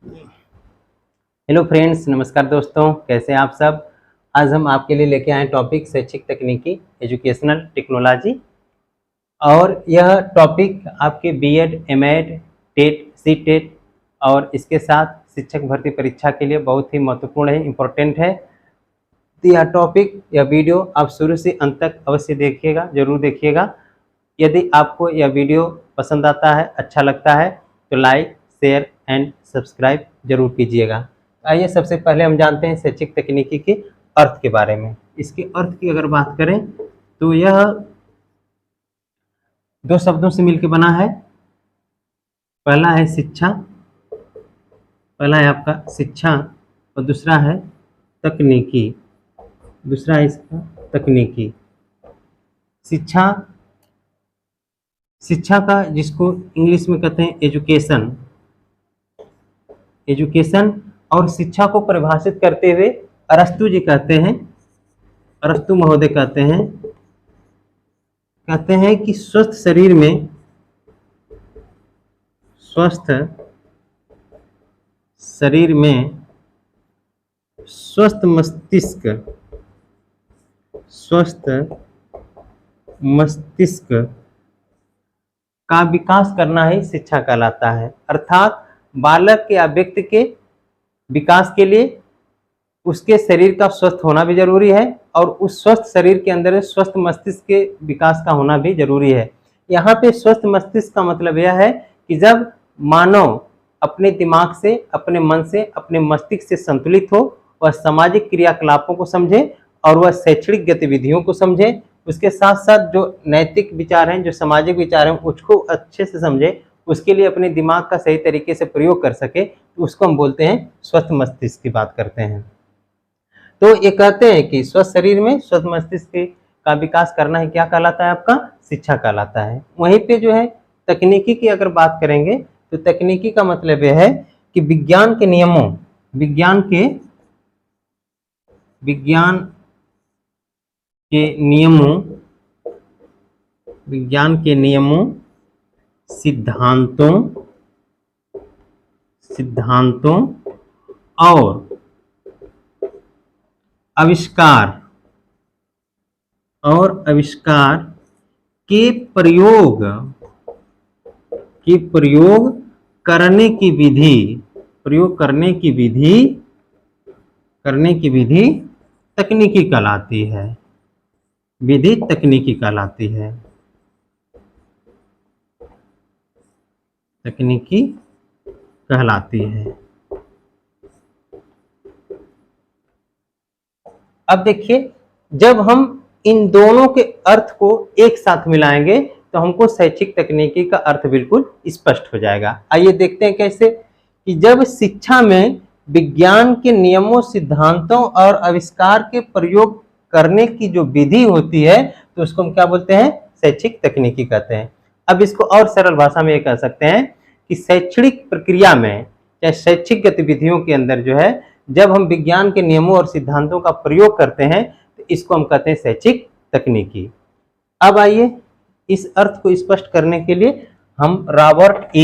Hello friends, नमस्कार दोस्तों, कैसे हैं आप सब। आज हम आपके लिए लेके आए टॉपिक शैक्षिक तकनीकी एजुकेशनल टेक्नोलॉजी। और यह टॉपिक आपके बीएड, एमएड, टेट, सीटेट और इसके साथ शिक्षक भर्ती परीक्षा के लिए बहुत ही महत्वपूर्ण है, इम्पोर्टेंट है। तो यह टॉपिक, यह वीडियो आप शुरू से अंत तक अवश्य देखिएगा, जरूर देखिएगा। यदि आपको यह वीडियो पसंद आता है, अच्छा लगता है, तो लाइक, शेयर एंड सब्सक्राइब जरूर कीजिएगा। आइए सबसे पहले हम जानते हैं शैक्षिक तकनीकी के अर्थ के बारे में। इसके अर्थ की अगर बात करें तो यह दो शब्दों से मिलकर बना है। पहला है शिक्षा, पहला है आपका शिक्षा और दूसरा है तकनीकी। दूसरा है इसका तकनीकी। शिक्षा, शिक्षा का जिसको इंग्लिश में कहते हैं एजुकेशन। एजुकेशन और शिक्षा को परिभाषित करते हुए अरस्तु जी कहते हैं, अरस्तु महोदय कहते हैं कि स्वस्थ शरीर में, स्वस्थ शरीर में स्वस्थ मस्तिष्क, स्वस्थ मस्तिष्क का विकास करना ही शिक्षा कहलाता है। अर्थात बालक या व्यक्ति के विकास के लिए उसके शरीर का स्वस्थ होना भी जरूरी है और उस स्वस्थ शरीर के अंदर स्वस्थ मस्तिष्क के विकास का होना भी जरूरी है। यहाँ पे स्वस्थ मस्तिष्क का मतलब यह है कि जब मानव अपने दिमाग से, अपने मन से, अपने मस्तिष्क से संतुलित हो, वह सामाजिक क्रियाकलापों को समझे और वह शैक्षणिक गतिविधियों को समझे, उसके साथ साथ जो नैतिक विचार हैं, जो सामाजिक विचार हैं, उसको अच्छे से समझे, उसके लिए अपने दिमाग का सही तरीके से प्रयोग कर सके, तो उसको हम बोलते हैं स्वस्थ मस्तिष्क की बात करते हैं। तो ये कहते हैं कि स्वस्थ शरीर में स्वस्थ मस्तिष्क का विकास करना है, क्या कहलाता है आपका, शिक्षा कहलाता है। वहीं पे जो है तकनीकी की अगर बात करेंगे तो तकनीकी का मतलब यह है कि विज्ञान के नियमों, विज्ञान के नियमों, विज्ञान के नियमों, सिद्धांतों और आविष्कार के प्रयोग करने की विधि तकनीकी कहलाती है। विधि तकनीकी कहलाती है, तकनीकी कहलाती है। अब देखिए, जब हम इन दोनों के अर्थ को एक साथ मिलाएंगे तो हमको शैक्षिक तकनीकी का अर्थ बिल्कुल स्पष्ट हो जाएगा। आइए देखते हैं कैसे। कि जब शिक्षा में विज्ञान के नियमों, सिद्धांतों और आविष्कार के प्रयोग करने की जो विधि होती है तो उसको हम क्या बोलते हैं, शैक्षिक तकनीकी कहते हैं। अब इसको और सरल भाषा में ये कह सकते हैं कि शैक्षणिक प्रक्रिया में या शैक्षिक गतिविधियों के अंदर जो है, जब हम विज्ञान के नियमों और सिद्धांतों का प्रयोग करते हैं तो इसको हम कहते हैं शैक्षिक तकनीकी। अब आइए इस अर्थ को स्पष्ट करने के लिए हम रॉबर्ट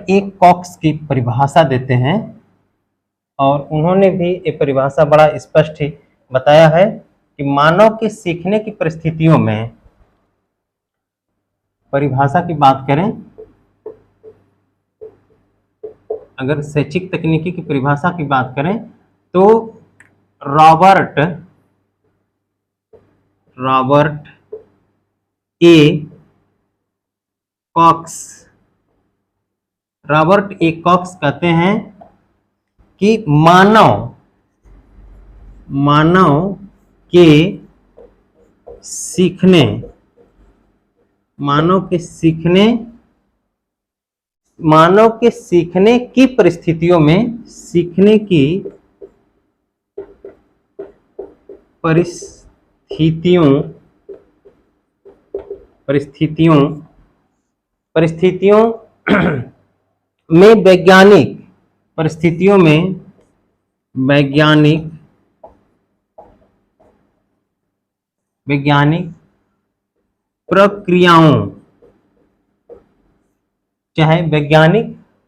ए कॉक्स की परिभाषा देते हैं। और उन्होंने भी ये परिभाषा बड़ा स्पष्ट ही बताया है कि मानव के सीखने की परिस्थितियों में, परिभाषा की बात करें, अगर शैक्षिक तकनीकी की परिभाषा की बात करें तो रॉबर्ट ए कॉक्स कहते हैं कि मानव के सीखने की परिस्थितियों में, परिस्थितियों में वैज्ञानिक प्रक्रियाओं, चाहे वैज्ञानिक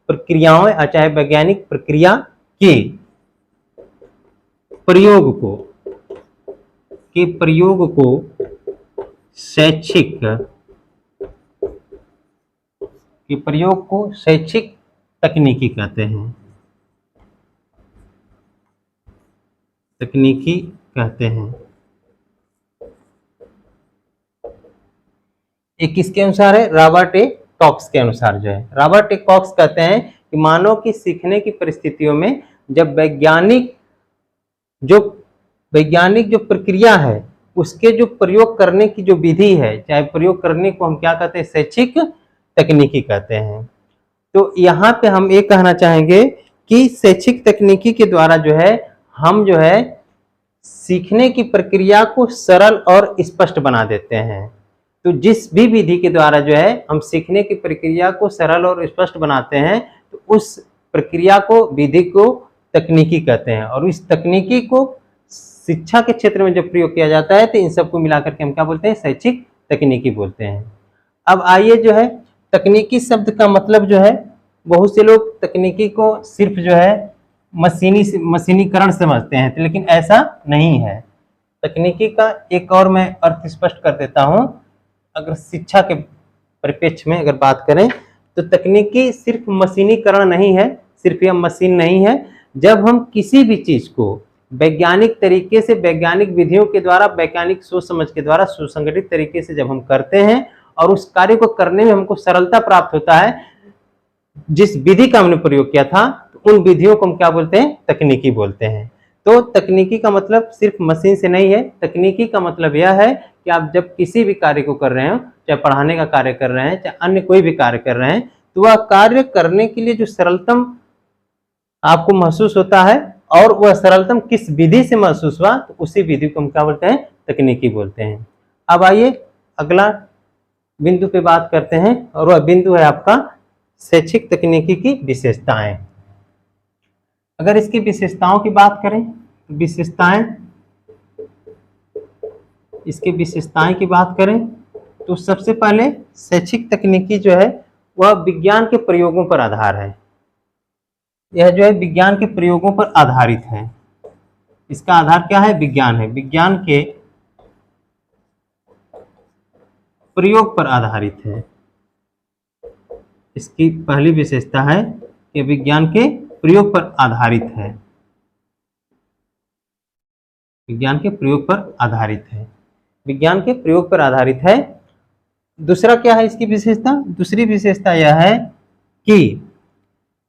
प्रक्रियाओं या चाहे वैज्ञानिक प्रक्रिया के प्रयोग को शैक्षिक तकनीकी कहते हैं। एक किसके अनुसार है? रॉबर्ट ए कॉक्स के अनुसार जो है। रॉबर्ट ए कॉक्स कहते हैं कि मानव की सीखने की परिस्थितियों में जब वैज्ञानिक जो प्रक्रिया है उसके जो प्रयोग करने की जो विधि है, चाहे प्रयोग करने को हम क्या कहते हैं? शैक्षिक तकनीकी कहते हैं। तो यहाँ पे हम ये कहना चाहेंगे कि शैक्षिक तकनीकी के द्वारा जो है हम जो है सीखने की प्रक्रिया को सरल और स्पष्ट बना देते हैं। तो जिस भी विधि के द्वारा जो है हम सीखने की प्रक्रिया को सरल और स्पष्ट बनाते हैं तो उस प्रक्रिया को, विधि को तकनीकी कहते हैं। और इस तकनीकी को शिक्षा के क्षेत्र में जब प्रयोग किया जाता है तो इन सबको मिलाकर के हम क्या बोलते हैं? शैक्षिक तकनीकी बोलते हैं। अब आइए जो है तकनीकी शब्द का मतलब जो है, बहुत से लोग तकनीकी को सिर्फ जो है मशीनीकरण समझते हैं, लेकिन ऐसा नहीं है। तकनीकी का एक और मैं अर्थ स्पष्ट कर देता हूं। अगर शिक्षा के परिप्रेक्ष्य में अगर बात करें तो तकनीकी सिर्फ मशीनीकरण नहीं है, सिर्फ यह मशीन नहीं है। जब हम किसी भी चीज को वैज्ञानिक तरीके से, वैज्ञानिक विधियों के द्वारा, वैज्ञानिक सोच समझ के द्वारा सुसंगठित तरीके से जब हम करते हैं और उस कार्य को करने में हमको सरलता प्राप्त होता है, जिस विधि का हमने प्रयोग किया था, तो उन विधियों को हम क्या बोलते हैं? तकनीकी बोलते हैं। तो तकनीकी का मतलब सिर्फ मशीन से नहीं है। तकनीकी का मतलब यह है कि आप जब किसी भी कार्य को कर रहे हो, चाहे पढ़ाने का कार्य कर रहे हैं, चाहे अन्य कोई भी कार्य कर रहे हैं, तो वह कार्य करने के लिए जो सरलतम आपको महसूस होता है और वह सरलतम किस विधि से महसूस हुआ, तो उसी विधि को हम क्या बोलते हैं? तकनीकी बोलते हैं। अब आइए अगला बिंदु पे बात करते हैं और वह बिंदु है आपका शैक्षिक तकनीकी की विशेषताएं। अगर इसकी विशेषताओं की बात करें तो विशेषताएं की बात करें तो सबसे पहले शैक्षिक तकनीकी जो है वह विज्ञान के प्रयोगों पर आधार है। यह जो है विज्ञान के प्रयोगों पर आधारित है। इसका आधार क्या है? विज्ञान है। विज्ञान के प्रयोग पर आधारित है। इसकी पहली विशेषता है कि विज्ञान के प्रयोग पर आधारित है। विज्ञान के प्रयोग पर आधारित है। विज्ञान के प्रयोग पर आधारित है। दूसरा क्या है इसकी विशेषता? दूसरी विशेषता यह है कि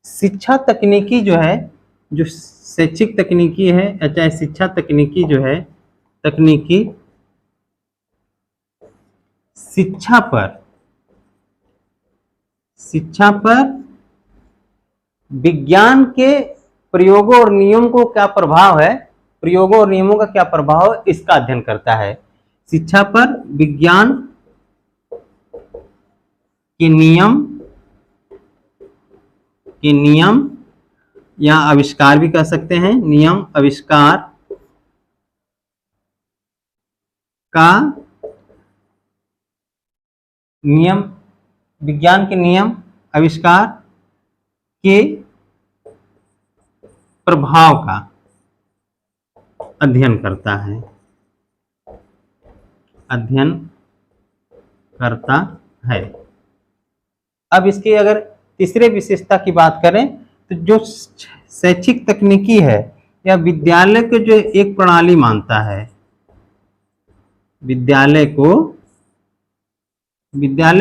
शिक्षा तकनीकी जो है, जो शैक्षिक तकनीकी है या चाहे शिक्षा तकनीकी जो है, तकनीकी शिक्षा पर विज्ञान के प्रयोगों और नियमों को क्या प्रभाव है, प्रयोगों और नियमों का क्या प्रभाव है, इसका अध्ययन करता है। शिक्षा पर विज्ञान के नियम या आविष्कार भी कह सकते हैं, नियम आविष्कार का नियम, विज्ञान के नियम आविष्कार के प्रभाव का अध्ययन करता है, अध्ययन करता है। अब इसकी अगर तीसरे विशेषता की बात करें तो जो शैक्षिक तकनीकी है या विद्यालय को जो एक प्रणाली मानता है, विद्यालय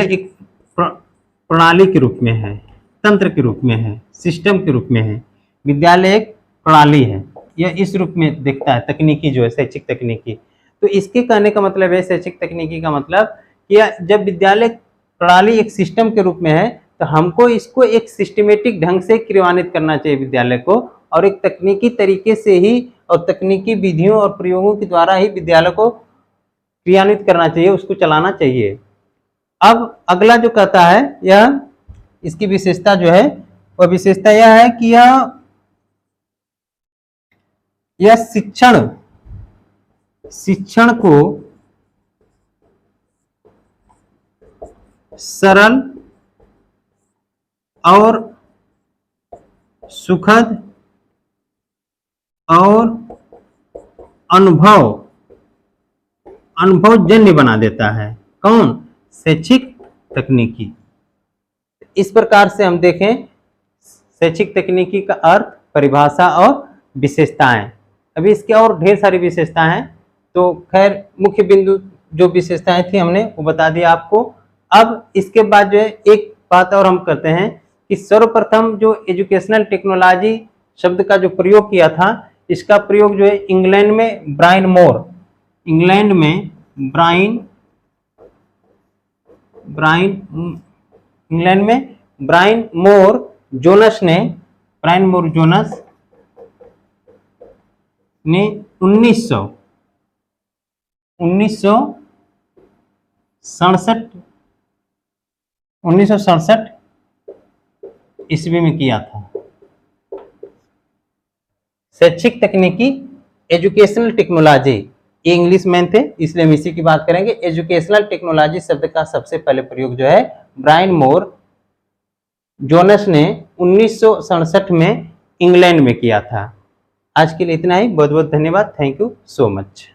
एक प्रणाली के रूप में है, तंत्र के रूप में है, सिस्टम के रूप में है। विद्यालय एक प्रणाली है, यह इस रूप में दिखता है तकनीकी जो है, शैक्षिक तकनीकी। तो इसके कहने का मतलब है, शैक्षिक तकनीकी का मतलब कि जब विद्यालय प्रणाली एक सिस्टम के रूप में है तो हमको इसको एक सिस्टमेटिक ढंग से क्रियान्वित करना चाहिए विद्यालय को, और एक तकनीकी तरीके से ही और तकनीकी विधियों और प्रयोगों के द्वारा ही विद्यालय को क्रियान्वित करना चाहिए, उसको चलाना चाहिए। अब अगला जो कहता है, यह इसकी विशेषता जो है वह विशेषता यह है कि यह शिक्षण को सरल और सुखद और अनुभवजन्य बना देता है। कौन? शैक्षिक तकनीकी। इस प्रकार से हम देखें शैक्षिक तकनीकी का अर्थ, परिभाषा और विशेषताएं। अभी इसके और ढेर सारी विशेषताएं हैं, तो खैर मुख्य बिंदु जो विशेषताएं थी हमने वो बता दिया आपको। अब इसके बाद जो है एक बात और हम करते हैं कि सर्वप्रथम जो एजुकेशनल टेक्नोलॉजी शब्द का जो प्रयोग किया था, इसका प्रयोग जो है इंग्लैंड में ब्रायन मोर जोनस ने 1967 ईस्वी में किया था। शैक्षिक तकनीकी, एजुकेशनल टेक्नोलॉजी, ये इंग्लिश मैन थे इसलिए हम इसी की बात करेंगे। एजुकेशनल टेक्नोलॉजी शब्द का सबसे पहले प्रयोग जो है ब्रायन मोर जोनस ने 1967 में इंग्लैंड में किया था। आज के लिए इतना ही। बहुत बहुत धन्यवाद। Thank you so much.